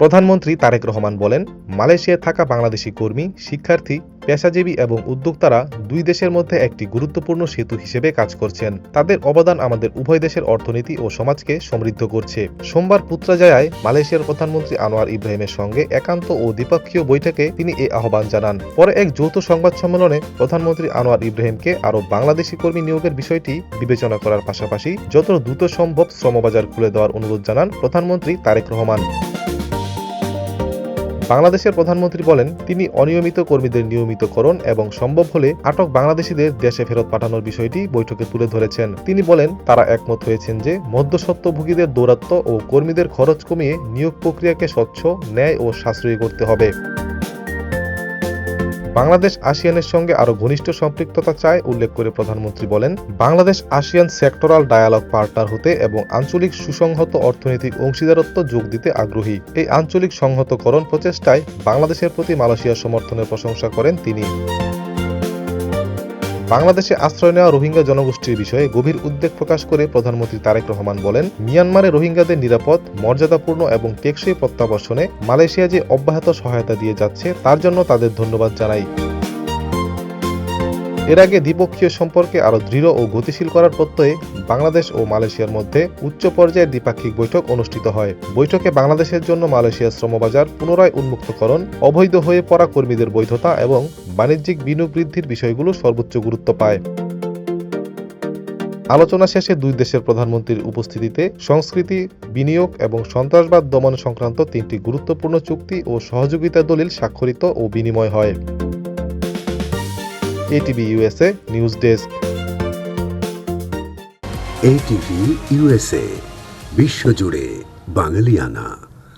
প্রধানমন্ত্রী তারেক রহমান বলেন, মালয়েশিয়ায় থাকা বাংলাদেশি কর্মী, শিক্ষার্থী, পেশাজীবী এবং উদ্যোক্তারা দুই দেশের মধ্যে একটি গুরুত্বপূর্ণ সেতু হিসেবে কাজ করছেন। তাদের অবদান আমাদের উভয় দেশের অর্থনীতি ও সমাজকে সমৃদ্ধ করছে। সোমবার পুত্রাজায়ায় মালয়েশিয়ার প্রধানমন্ত্রী আনোয়ার ইব্রাহিমের সঙ্গে একান্ত ও দ্বিপক্ষীয় বৈঠকে তিনি এই আহ্বান জানান। পরে এক যৌথ সংবাদ সম্মেলনে প্রধানমন্ত্রী আনোয়ার ইব্রাহিমকে আরও বাংলাদেশি কর্মী নিয়োগের বিষয়টি বিবেচনা করার পাশাপাশি যত দ্রুত সম্ভব শ্রমবাজার খুলে দেওয়ার অনুরোধ জানান প্রধানমন্ত্রী তারেক রহমান। বাংলাদেশের প্রধানমন্ত্রী বলেন, তিনি অনিয়মিত কর্মীদের নিয়মিতকরণ এবং সম্ভব হলে আটক বাংলাদেশিদের দেশে ফেরত পাঠানোর বিষয়টি বৈঠকে তুলে ধরেছেন। তিনি বলেন, তারা একমত হয়েছেন যে মধ্যস্বত্বভোগীদের দৌরাত্ম্য ও কর্মীদের খরচ কমিয়ে নিয়োগ প্রক্রিয়াকে স্বচ্ছ, ন্যায় ও সাশ্রয়ী করতে হবে। বাংলাদেশ আসিয়ানের সঙ্গে আরও ঘনিষ্ঠ সম্পৃক্ততা চায় উল্লেখ করে প্রধানমন্ত্রী বলেন, Bangladesh ASEAN sectoral dialogue partner হতে এবং আঞ্চলিক সুসংহত অর্থনৈতিক অংশীদারত্ব যোগ দিতে আগ্রহী। এই আঞ্চলিক সংহতকরণ প্রচেষ্টায় বাংলাদেশের প্রতি মালয়েশিয়ার সমর্থনের প্রশংসা করেন তিনি। বাংলাদেশে আশ্রয় নেওয়া রোহিঙ্গা জনগোষ্ঠীর বিষয়ে গভীর উদ্বেগ প্রকাশ করে প্রধানমন্ত্রী তারেক রহমান বলেন, মিয়ানমারে রোহিঙ্গাদের নিরাপদ, মর্যাদাপূর্ণ এবং টেকসই প্রত্যাবাসনে মালয়েশিয়া যে অব্যাহত সহায়তা দিয়ে যাচ্ছে তার জন্য তাদের ধন্যবাদ জানাই। এর আগে দ্বিপক্ষীয় সম্পর্কে আরও দৃঢ় ও গতিশীল করার প্রত্যয়ে বাংলাদেশ ও মালয়েশিয়ার মধ্যে উচ্চ পর্যায়ের দ্বিপাক্ষিক বৈঠক অনুষ্ঠিত হয়। বৈঠকে বাংলাদেশের জন্য মালয়েশিয়ার শ্রমবাজার পুনরায় উন্মুক্তকরণ, অবৈধ হয়ে পড়া কর্মীদের বৈধতা এবং বাণিজ্যিক বিনিয়োগ বৃদ্ধির বিষয়গুলো সর্বোচ্চ গুরুত্ব পায়। আলোচনা শেষে দুই দেশের প্রধানমন্ত্রীর উপস্থিতিতে সংস্কৃতি, বিনিয়োগ এবং সন্ত্রাসবাদ দমন সংক্রান্ত 3টি গুরুত্বপূর্ণ চুক্তি ও সহযোগিতা দলিল স্বাক্ষরিত ও বিনিময় হয়। ATV USA news desk. ATV USA বিশ্বজুড়ে বাঙালিয়ানা।